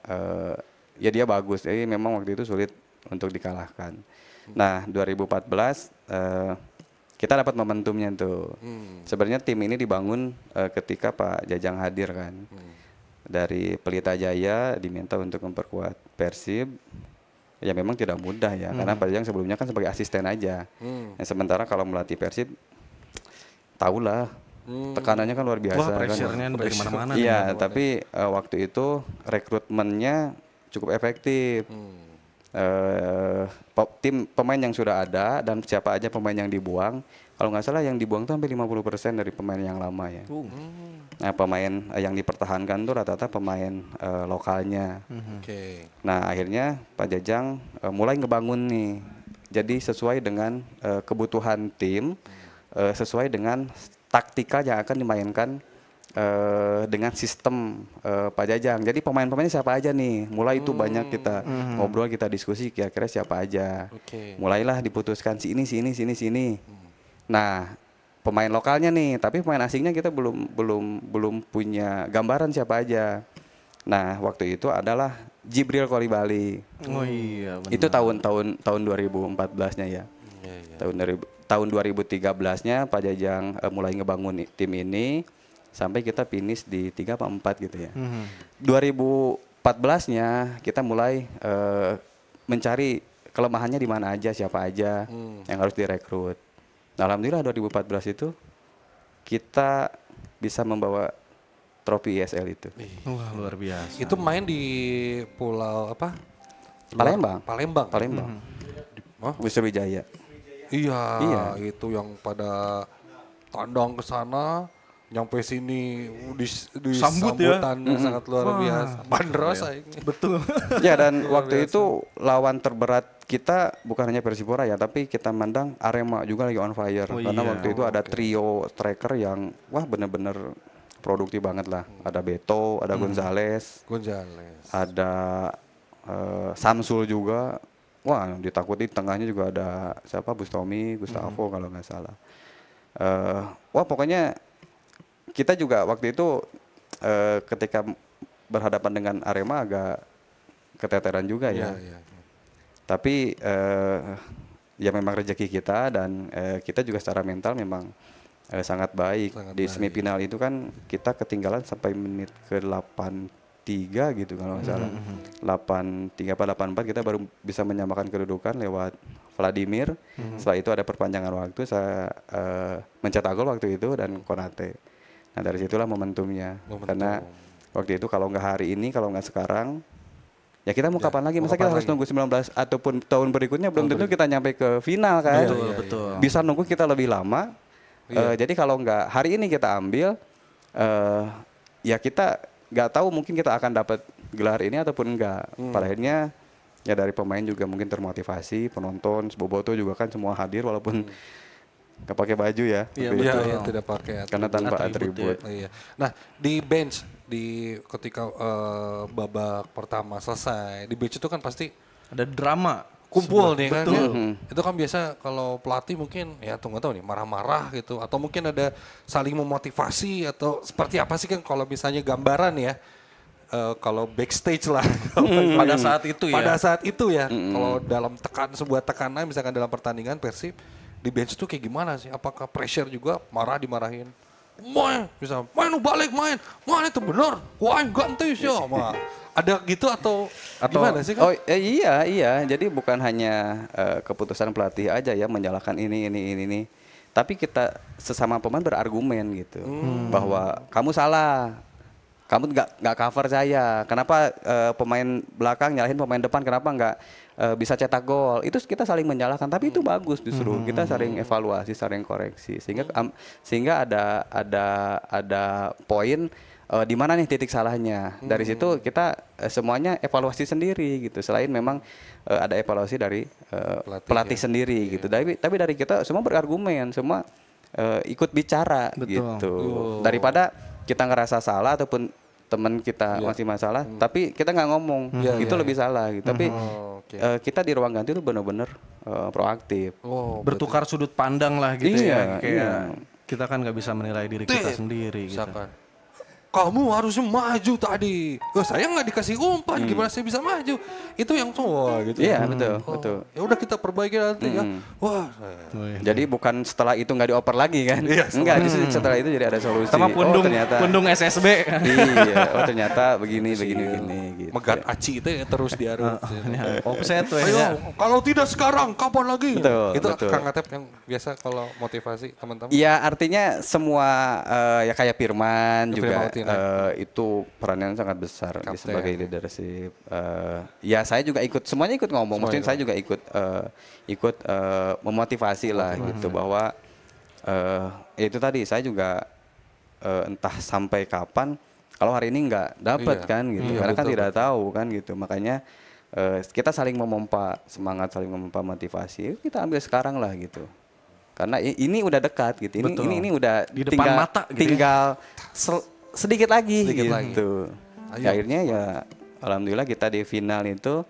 Speaker 5: ya dia bagus. Jadi memang waktu itu sulit untuk dikalahkan. Nah, 2014 kita dapat momentumnya tuh. Sebenarnya tim ini dibangun ketika Pak Jajang hadir kan. Dari Pelita Jaya diminta untuk memperkuat Persib. Ya memang tidak mudah ya, karena Pak Jajang sebelumnya kan sebagai asisten aja. Nah, sementara kalau melatih Persib, tahulah tekanannya kan luar biasa.
Speaker 4: Wah, pressure-nya
Speaker 5: kan.
Speaker 4: dari mana-mana.
Speaker 5: Iya, tapi waktu itu rekrutmennya cukup efektif. Tim pemain yang sudah ada dan siapa aja pemain yang dibuang, kalau nggak salah yang dibuang tuh hampir 50% dari pemain yang lama ya. Nah pemain yang dipertahankan tuh rata-rata pemain lokalnya. Nah akhirnya Pak Jajang mulai ngebangun nih, jadi sesuai dengan kebutuhan tim, sesuai dengan taktikal yang akan dimainkan dengan sistem Pak Jajang. Jadi pemain-pemainnya siapa aja nih? Mulai itu banyak kita ngobrol, kita diskusi kira-kira siapa aja. Mulailah diputuskan si ini. Nah, pemain lokalnya nih, tapi pemain asingnya kita belum punya gambaran siapa aja. Nah, waktu itu adalah Jibril Kolibali.
Speaker 4: Oh iya benar.
Speaker 5: Itu tahun 2014-nya ya. Tahun 2013-nya Pak Jajang mulai ngebangun tim ini sampai kita finish di 3 apa 4 gitu ya. 2014-nya kita mulai mencari kelemahannya di mana aja, siapa aja yang harus direkrut. Nah, alhamdulillah 2014 itu kita bisa membawa trofi ISL itu.
Speaker 4: Wah, luar biasa.
Speaker 2: Itu main di pulau apa?
Speaker 5: Palembang.
Speaker 2: Palembang.
Speaker 5: Wisnuwijaya.
Speaker 2: Iya,
Speaker 5: Iya.
Speaker 2: itu yang pada tandang ke sana, nyampe sini
Speaker 4: Sambut ya.
Speaker 2: sambutan sangat luar biasa. Bandros
Speaker 4: Betul.
Speaker 5: Ya, dan waktu itu lawan terberat kita bukan hanya Persipura ya, tapi kita mandang Arema juga lagi on fire. Karena waktu itu ada trio striker yang wah bener-bener produktif banget lah. Ada Beto, ada Gonzales, ada Samsul juga. Wah, ditakuti tengahnya juga ada siapa, Bustomi, Gustavo kalau nggak salah. Wah, pokoknya kita juga waktu itu ketika berhadapan dengan Arema agak keteteran juga ya. Tapi ya memang rezeki kita dan kita juga secara mental memang sangat baik. Di semifinal itu kan kita ketinggalan sampai menit ke 83 gitu kalau nggak salah. 83 apa 84 kita baru bisa menyamakan kedudukan lewat Vladimir. Setelah itu ada perpanjangan waktu, saya mencetak gol waktu itu dan Konate. Nah, dari situlah momentumnya. Karena waktu itu kalau nggak hari ini, kalau nggak sekarang, ya kita mau kapan lagi? Masa kita harus nunggu 19 ataupun tahun berikutnya belum tentu kita nyampe ke final kan?
Speaker 4: Betul.
Speaker 5: Bisa nunggu kita lebih lama. Jadi kalau nggak hari ini kita ambil, ya kita nggak tahu mungkin kita akan dapat gelar ini ataupun enggak. Pada akhirnya ya dari pemain juga mungkin termotivasi, penonton, Boboto juga kan semua hadir walaupun nggak pakai baju ya.
Speaker 2: Iya, tidak pakai
Speaker 5: karena tanpa atribut.
Speaker 2: Iya. Nah, di bench ketika babak pertama selesai, di bench itu kan pasti
Speaker 4: Ada drama.
Speaker 2: kumpul nih kan. Itu kan biasa kalau pelatih mungkin ya nggak tahu nih marah-marah gitu atau mungkin ada saling memotivasi atau seperti apa sih kan kalau misalnya gambaran ya. Kalau backstage lah
Speaker 4: Pada saat itu ya.
Speaker 2: Pada saat itu ya. Kalau dalam sebuah tekanan misalkan dalam pertandingan Persib di bench itu kayak gimana sih? Apakah pressure juga dimarahin? Main, bisa main balik main itu benar. Wah ganti sih ada gitu atau gimana sih kan?
Speaker 5: Oh iya. Jadi bukan hanya keputusan pelatih aja ya menyalahkan ini. Tapi kita sesama pemain berargumen gitu bahwa kamu salah. Kamu nggak cover saya. Kenapa pemain belakang nyalahin pemain depan? Kenapa nggak bisa cetak gol? Itu kita saling menyalahkan. Tapi itu bagus justru. Kita saling evaluasi, saling koreksi. Sehingga ada poin di mana nih titik salahnya. Dari situ kita semuanya evaluasi sendiri gitu. Selain memang ada evaluasi dari pelatih sendiri gitu. Tapi dari kita semua berargumen, semua ikut bicara gitu. Daripada kita ngerasa salah ataupun teman kita masih masalah, tapi kita nggak ngomong, itu lebih salah. Gitu. Tapi kita di ruang ganti itu benar-benar proaktif.
Speaker 4: Bertukar sudut pandang lah gitu ya.
Speaker 5: Iya,
Speaker 4: Kayak kita kan nggak bisa menilai diri kita sendiri gitu.
Speaker 2: Kamu harusnya maju tadi. Saya nggak dikasih umpan, gimana saya bisa maju? Itu yang tua gitu.
Speaker 5: Iya, betul.
Speaker 2: Ya udah kita perbaiki nanti ya. Wah.
Speaker 5: Jadi bukan setelah itu nggak dioper lagi kan? Enggak, justru setelah itu jadi ada solusi.
Speaker 4: Sama pundung SSB.
Speaker 5: Iya, ternyata begini gitu.
Speaker 2: Megat aci itu ya terus diarut.
Speaker 4: Offset tuh
Speaker 2: Ayo, kalau tidak sekarang, kapan lagi?
Speaker 5: Betul,
Speaker 2: Itu
Speaker 5: betul.
Speaker 2: Kang Atep yang biasa kalau motivasi teman-teman.
Speaker 5: Ya artinya semua ya kayak Firman juga
Speaker 2: Mautina.
Speaker 5: itu perannya sangat besar
Speaker 2: Kapten.
Speaker 5: sebagai leadership. Ya saya juga semuanya ikut ngomong. Maksudnya saya juga ikut memotivasi lah gitu bahwa itu tadi saya juga entah sampai kapan kalau hari ini nggak dapat kan gitu. Karena kan tidak tahu kan gitu. Makanya kita saling memompa semangat, saling memompa motivasi. Kita ambil sekarang lah gitu. Karena ini udah dekat gitu. Ini udah
Speaker 4: di depan mata gitu.
Speaker 5: Tinggal sedikit lagi gitu. Akhirnya ya alhamdulillah kita di final itu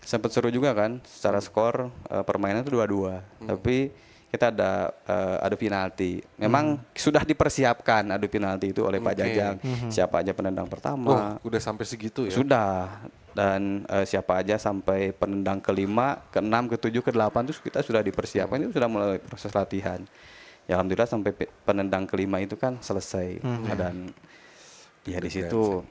Speaker 5: sempat seru juga kan. Secara skor permainan itu 2-2. Tapi kita ada adu penalti. Memang sudah dipersiapkan adu penalti itu oleh Pak Jajang. Siapa aja penendang pertama.
Speaker 2: Udah sampai segitu ya?
Speaker 5: Sudah. Dan siapa aja sampai penendang ke-5, ke-6, ke-7, ke-8 itu kita sudah dipersiapkan, itu sudah mulai proses latihan. Ya alhamdulillah sampai penendang ke-5 itu kan selesai. Dan ya di situ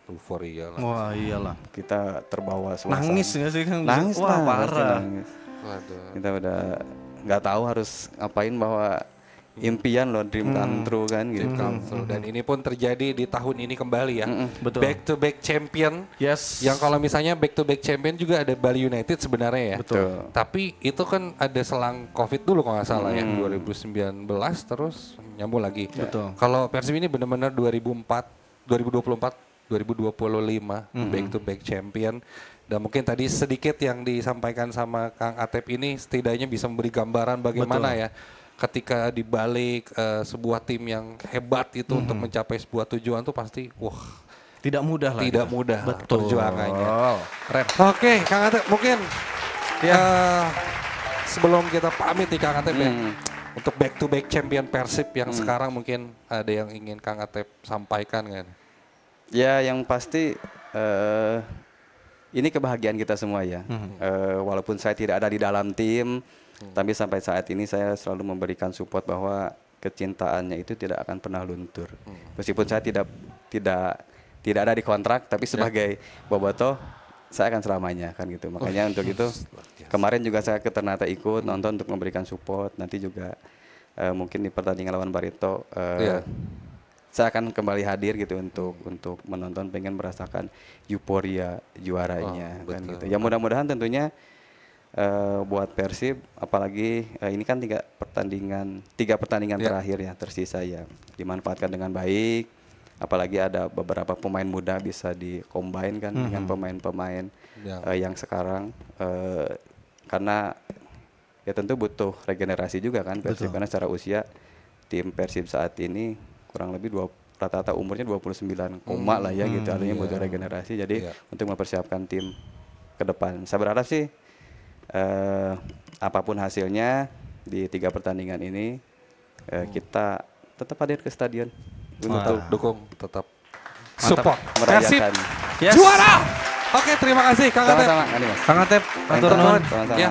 Speaker 2: euforia lah.
Speaker 4: Wah iyalah.
Speaker 5: kita terbawa suasana.
Speaker 4: Nangis nggak sih Kang?
Speaker 5: Nangis
Speaker 4: Wah
Speaker 5: lah, pasti
Speaker 4: parah.
Speaker 5: nangis.
Speaker 2: Waduh.
Speaker 5: Kita udah nggak tahu harus ngapain, bahwa impian loh, dream come true kan gitu.
Speaker 2: Dan ini pun terjadi di tahun ini kembali ya.
Speaker 4: Betul.
Speaker 2: Back to back champion.
Speaker 4: Yes.
Speaker 2: Yang kalau misalnya back to back champion juga ada Bali United sebenarnya ya.
Speaker 5: Betul.
Speaker 2: Tapi itu kan ada selang Covid dulu kalau nggak salah ya. 2019 terus nyambung lagi.
Speaker 4: Betul.
Speaker 2: Kalau Persib ini benar-benar 2024, 2025 back to back champion. Dan mungkin tadi sedikit yang disampaikan sama Kang Atep ini setidaknya bisa memberi gambaran bagaimana ya ketika dibalik sebuah tim yang hebat itu untuk mencapai sebuah tujuan tuh pasti
Speaker 4: Tidak mudah lah.
Speaker 2: tidak mudah
Speaker 4: Betul.
Speaker 2: perjuangannya.
Speaker 4: Keren.
Speaker 2: Oke, Kang Atep mungkin sebelum kita pamit nih Kang Atep ya, untuk back to back champion Persib yang sekarang mungkin ada yang ingin Kang Atep sampaikan kan?
Speaker 5: Ya yang pasti ini kebahagiaan kita semua ya. Walaupun saya tidak ada di dalam tim, tapi sampai saat ini saya selalu memberikan support bahwa kecintaannya itu tidak akan pernah luntur. Meskipun saya tidak ada di kontrak, tapi sebagai bobotoh saya akan selamanya kan gitu. Makanya untuk itu kemarin juga saya ke Ternate ikut nonton untuk memberikan support. Nanti juga mungkin di pertandingan lawan Barito saya akan kembali hadir gitu untuk menonton, pengen merasakan euforia juaranya kan gitu. Ya mudah-mudahan tentunya buat Persib, apalagi ini kan tiga pertandingan terakhir ya tersisa ya, dimanfaatkan dengan baik. Apalagi ada beberapa pemain muda bisa di-combine kan dengan pemain-pemain yang sekarang karena ya tentu butuh regenerasi juga kan Persib. Karena secara usia tim Persib saat ini kurang lebih rata-rata umurnya 29 koma lah ya gitu, artinya butuh regenerasi. Jadi untuk mempersiapkan tim ke depan, saya berharap sih apapun hasilnya di 3 pertandingan ini kita tetap hadir ke stadion untuk
Speaker 2: dukung, tetap support
Speaker 5: merayakan
Speaker 2: juara. Oke, terima kasih Kang Atep.
Speaker 5: sama-sama. Ini, Mas.
Speaker 4: Kang Atep, atur nuhun.
Speaker 5: Sama-sama.
Speaker 2: Ya.